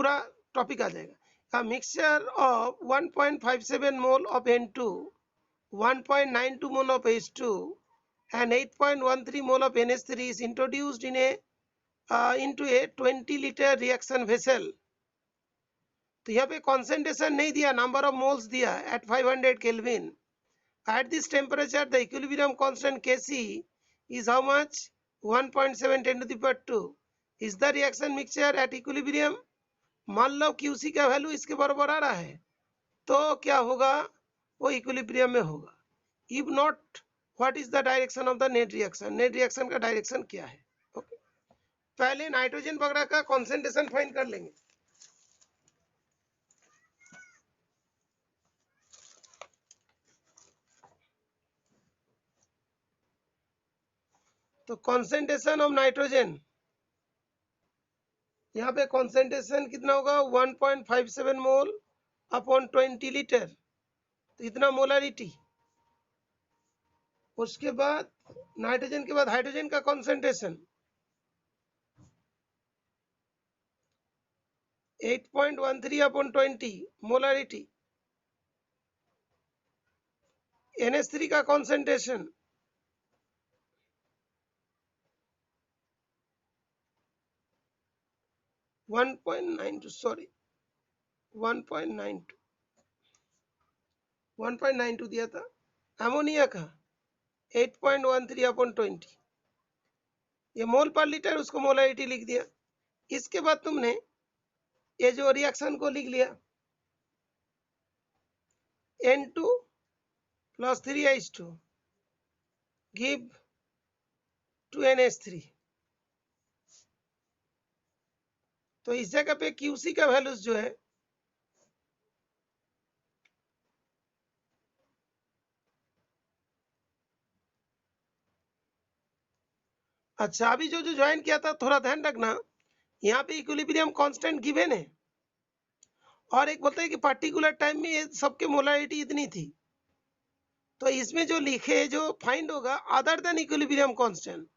पूरा टॉपिक आ जाएगा। A mixture of 1.57 mole of N2, 1.92 mole of H2 and 8.13 mole of NH3 is introduced into a 20 liter reaction vessel. तो यहाँ पे concentration नहीं दिया, number of moles दिया at 500 Kelvin. At this temperature the equilibrium constant Kc is how much? 1.7 10 to the power 2. Is the reaction mixture at equilibrium? मान लो QC का value इसके बराबर आ रहा है तो क्या होगा, वो इक्विलिब्रियम में होगा। If not, what is the direction of the net reaction, net reaction का डायरेक्शन क्या है। ओके, पहले नाइट्रोजन वगैरह का कॉन्सेंट्रेशन फाइंड कर लेंगे। तो कॉन्सेंट्रेशन ऑफ नाइट्रोजन, यहाँ पे कॉन्सेंट्रेशन कितना होगा 1.57 मोल अपॉन 20 लीटर, तो इतना मोलारिटी। उसके बाद नाइट्रोजन के बाद हाइड्रोजन का कॉन्सेंट्रेशन 8.13 अपॉन 20 मोलारिटी। NH3 का कॉन्सेंट्रेशन 1.92 सॉरी 1.92 दिया था। अमोनिया का 8.13 अपॉन 20, ये मोल पर लीटर, उसको मोलारिटी लिख दिया। इसके बाद तुमने ये जो रिएक्शन को लिख लिया N2 plus 3H2 give 2NH3। तो इस जगह पे QC का वैल्यूज जो है अच्छा, अभी जो ज्वाइन किया था थोड़ा ध्यान रखना, यहाँ पे इक्विलिब्रियम कांस्टेंट गिवन है और एक बोलता है कि पर्टिकुलर टाइम में ये सबके मोलारिटी इतनी थी। तो इसमें जो लिखे, जो फाइंड होगा other than equilibrium constant,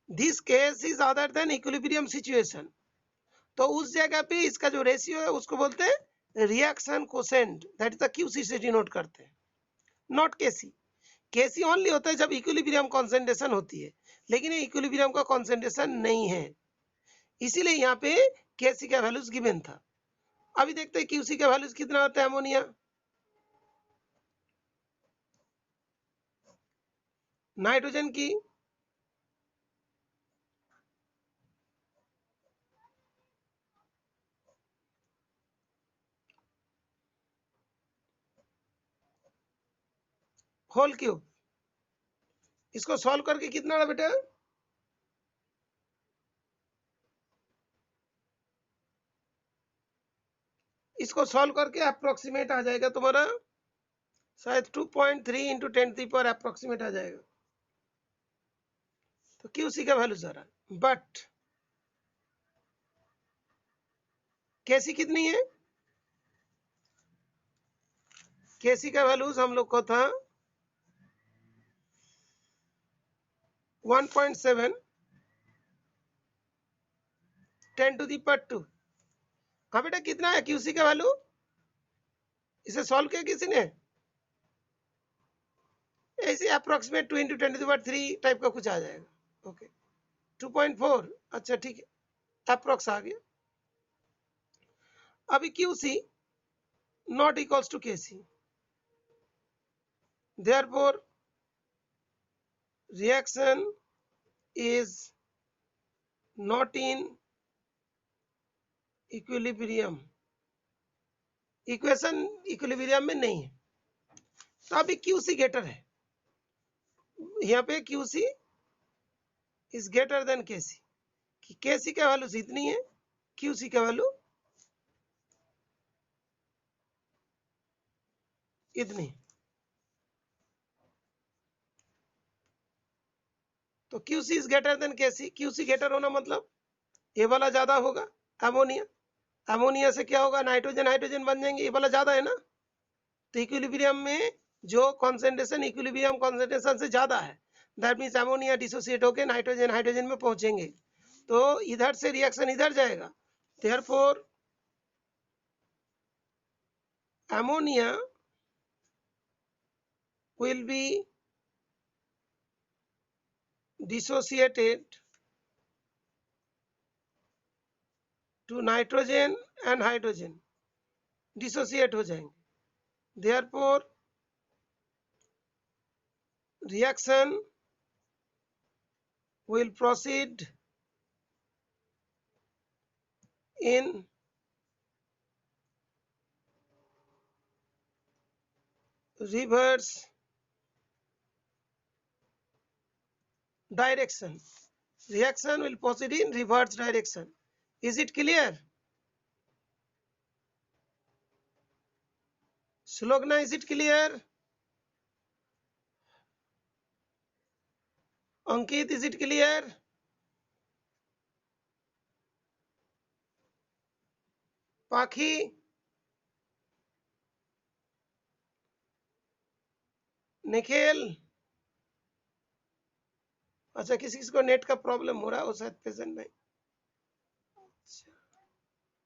this case is other than equilibrium situation. तो उस जगह पे इसका जो रेशियो है उसको बोलते हैं reaction quotient, that is the QC से डिनोट करते हैं, नॉट केसी। केसी ओनली होता है जब इक्विलिब्रियम कॉन्सेंट्रेशन होती है, लेकिन ये इक्विलिब्रियम का कॉन्सेंट्रेशन नहीं है, इसीलिए यहाँ पे केसी का वैल्यूज गिवन था। अभी देखते हैं क्यूसी का वैल्यूज कितना होता है अमोनिया। नाइट्रोजन की होल क्यूब, इसको सॉल्व करके कितना है बेटा, इसको सॉल्व करके अप्रोक्सीमेट आ जाएगा तुम्हारा शायद 2.3 इंटू 10 पर अप्रोक्सीमेट आ जाएगा। तो क्यूसी का वैल्यू सारा, बट केसी कितनी है, केसी का वैल्यूज हम लोग को था 1.7 10 टू दी पावर 2। हाँ बेटा कितना है क्यूसी का वैल्यू, इसे सॉल्व किया किसी ने, ऐसे approximate 2 into 10 to the power 3 type का कुछ आ जाएगा। ओके 2.4, अच्छा ठीक है, अप्रोक्स आ गया। अभी Qc not equals to Kc, therefore reaction is not in equilibrium, equation equilibrium में नहीं है। तो अभी क्यूसी ग्रेटर है, यहाँ पे क्यूसी इज ग्रेटर देन केसी, कि केसी का वैल्यू इतनी है, क्यूसी का वैल्यू इतनी। तो Qc is greater than Kc, Qc greater होना मतलब ये वाला ज्यादा होगा अमोनिया, अमोनिया से क्या होगा नाइट्रोजन हाइड्रोजन बन जाएंगे, ये वाला ज्यादा है ना। तो इक्विलिब्रियम में जो कॉन्सेंट्रेशन इक्विलिब्रियम कॉन्सेंट्रेशन से ज्यादा है, दैट मीन्स अमोनिया डिसोसिएट होकर नाइट्रोजन हाइड्रोजन में पहुंचेंगे, तो इधर से रिएक्शन इधर जाएगा, therefore ammonia will be dissociated to nitrogen and hydrogen, dissociate हो जाएंगे. Therefore reaction will proceed in reverse direction. Reaction will proceed in reverse direction. Is it clear? Sulogna, is it clear? Ankit, is it clear? Pakhi, Nikhil. अच्छा, किसी किसी को net का problem हो रहा है, वो शायद प्रेजेंट नहीं.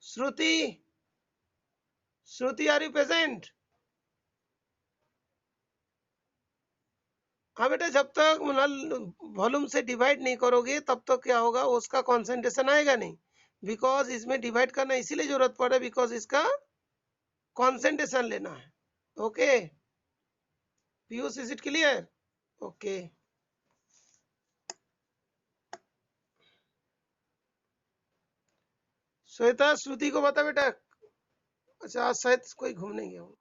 श्रुति, श्रुति आर यू प्रेजेंट? हाँ बेटा, जब तक वॉल्यूम से डिवाइड नहीं करोगे तब तक क्या होगा, उसका कॉन्सेंट्रेशन आएगा नहीं. बिकॉज इसमें डिवाइड करना इसीलिए जरूरत पड़े बिकॉज इसका कॉन्सेंट्रेशन लेना है. Okay Piyush, is it clear? Okay Shweta, Shruti को बता बेटा. अच्छा, आज शायद कोई घूमने गया हूँ.